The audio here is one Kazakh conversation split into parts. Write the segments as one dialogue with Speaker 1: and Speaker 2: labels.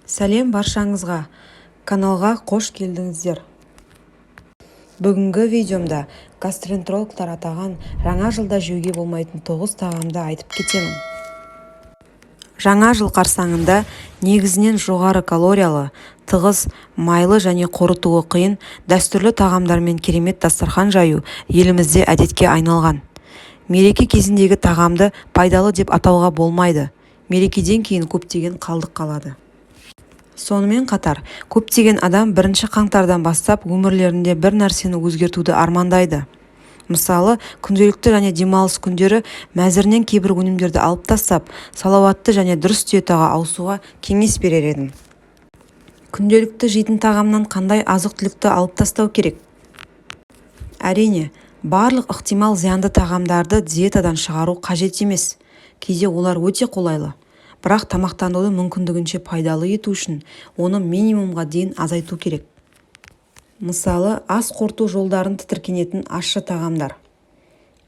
Speaker 1: Сәлем баршаңызға, каналға қош келдіңіздер. Бүгінгі видеомда гастроэнтерологтар атаған жаңа жылда жеуге болмайтын 9 тағамды айтып кетемін. Жаңа жыл қарсаңында негізінен жоғары калориялы, тығыз, майлы және қорытуы қиын дәстүрлі тағамдармен керемет дастархан жаю елімізде әдетке айналған. Мереке кезіндегі тағамды пайдалы деп атауға болмайды. Мерекеден кейін көптеген қалдық қалады. Сонымен қатар, көптеген адам 1 қаңтардан бастап өмірлерінде бір нәрсені өзгертуді армандайды. Мысалы, күнделікті және демалыс күндері мәзірінен кейбір өнімдерді алып тастап, салауатты және дұрыс диетаға ауысуға кеңес берер едім. Күнделікті жейтін тағамнан қандай азық-түлікті алып тастау керек? Әрине, барлық ықтимал зиянды тағамдарды диетадан шығару қажет емес. Кейде олар өте қолайлы. Бірақ тамақтануды мүмкіндігінше пайдалы ету үшін оны минимумға дейін азайту керек. Мысалы, ас қорыту жолдарын тітіркенетін ащы тағамдар.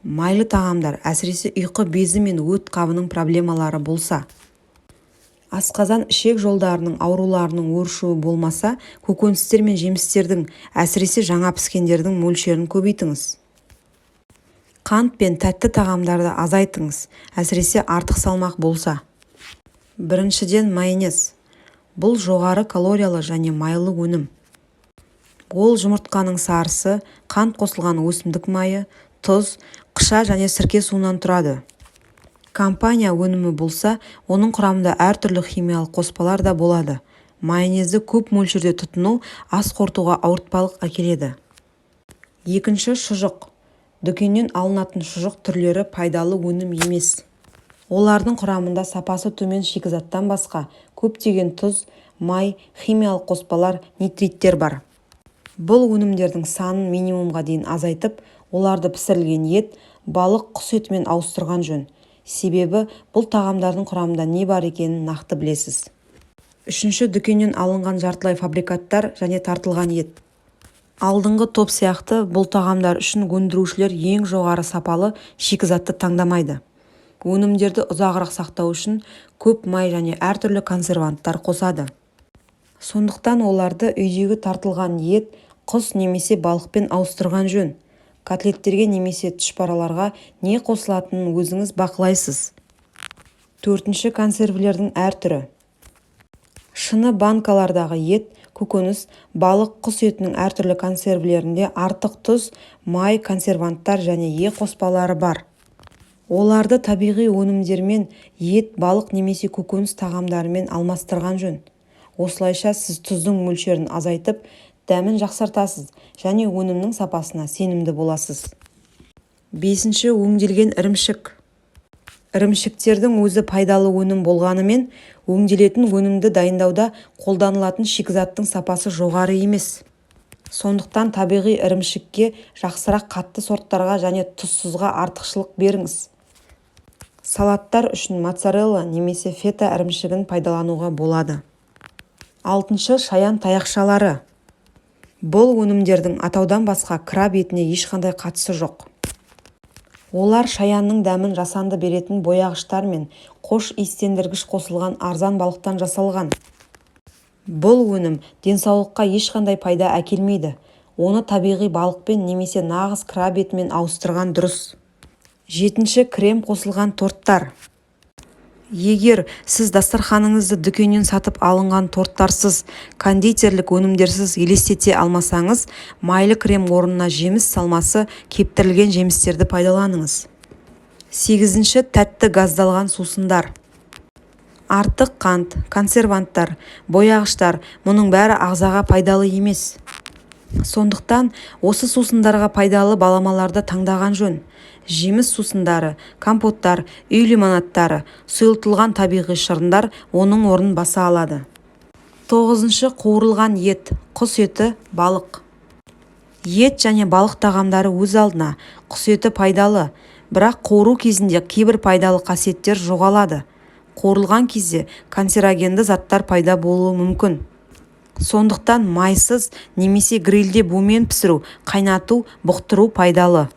Speaker 1: Майлы тағамдар, әсіресе ұйқы безі мен өт қабының проблемалары болса. Асқазан ішек жолдарының ауруларының өршуі болмаса, көкөністер мен жемістердің, әсіресе жаңа піскендердің мөлшерін көбейтіңіз. Қант пен тәтті тағамдарды азайтыңыз, әсіресе артық салмақ болса. Біріншіден майонез. Бұл жоғары калориялы және майлы өнім. Ол жұмыртқаның сарысы, қант қосылған өсімдік майы, тұз, қыша және сірке суынан тұрады. Компания өнімі болса, оның құрамында әртүрлі химиялық қоспалар да болады. Майонезді көп мөлшерде тұтыну ас қорытуға ауыртпалық әкеледі. Екінші, шұжық. Дүкеннен алынатын шұжық түрлері пайдалы өнім емес. Олардың құрамында сапасы төмен шикізаттан басқа көптеген тұз, май, химиялық қоспалар, нитриттер бар. Бұл өнімдердің санын минимумға дейін азайтып, оларды пісірілген ет, балық, құс етімен ауыстырған жөн. Себебі бұл тағамдардың құрамында не бар екенін нақты білесіз. Үшінші, дүкеннен алынған жартылай фабрикаттар және тартылған ет. Алдыңғы топ сияқты бұл тағамдар үшін өндірушілер ең жоғары сапалы шикізатты таңдамайды. Өнімдерді ұзағырақ сақтау үшін көп май және әртүрлі консерванттар қосады. Сондықтан оларды үйдегі тартылған ет, құс немесе балықпен ауыстырған жөн. Котлеттерге немесе түшпараларға не қосылатынын өзіңіз бақылайсыз. Төртінші, консервілердің әр түрі. Шыны банкалардағы ет, көкөніс, балық, құс етінің әртүрлі консервілерінде артық тұз, май, консерванттар және е қоспалары бар. Оларды табиғи өнімдермен, ет, балық немесе көкөніс тағамдарымен алмастырған жөн. Осылайша сіз тұздың мөлшерін азайтып, дәмін жақсартасыз және өнімнің сапасына сенімді боласыз. Бесінші, өңделген ірімшік. Ірімшіктердің өзі пайдалы өнім болғанымен, өңделетін өнімді дайындауда қолданылатын шикізаттың сапасы жоғары емес. Сондықтан табиғи ірімшікке жақсырақ қатты сорттарға және тұзсызға артықшылық беріңіз. Салаттар үшін моцарелла немесе фета ірімшігін пайдалануға болады. Алтыншы, шаян таяқшалары. Бұл өнімдердің атаудан басқа краб етіне ешқандай қатысы жоқ. Олар шаянның дәмін жасанды беретін бояғыштар мен қош иістендіргіш қосылған арзан балықтан жасалған. Бұл өнім денсаулыққа ешқандай пайда әкелмейді. Оны табиғи балықпен немесе нағыз краб етімен ауыстырған дұрыс. Жетінші, крем қосылған торттар. Егер сіз дастарханыңызды дүкеннен сатып алынған торттарсыз, кондитерлік өнімдерсіз елестете алмасаңыз, майлы крем орнына жеміс салмасы кептірілген жемістерді пайдаланыңыз. Сегізінші, тәтті газдалған сусындар. Артық қант, консерванттар, бояғыштар, мұның бәрі ағзаға пайдалы емес. Сондықтан осы сусындарға пайдалы баламаларды таңдаған жөн. Жеміс сусындары, компоттар, үй лимонадтары, сұйылтылған табиғи шырындар оның орнын баса алады. Тоғызыншы, қуырылған ет, құс еті, балық. Ет және балық тағамдары өз алдына, құс еті пайдалы, бірақ қуыру кезінде кейбір пайдалы қасиеттер жоғалады. Қуырылған кезде канцерогенді заттар пайда болуы мүмкін. Сондықтан майсыз немесе грильде бумен пісіру, қайнату, бұқтыру пайдалы.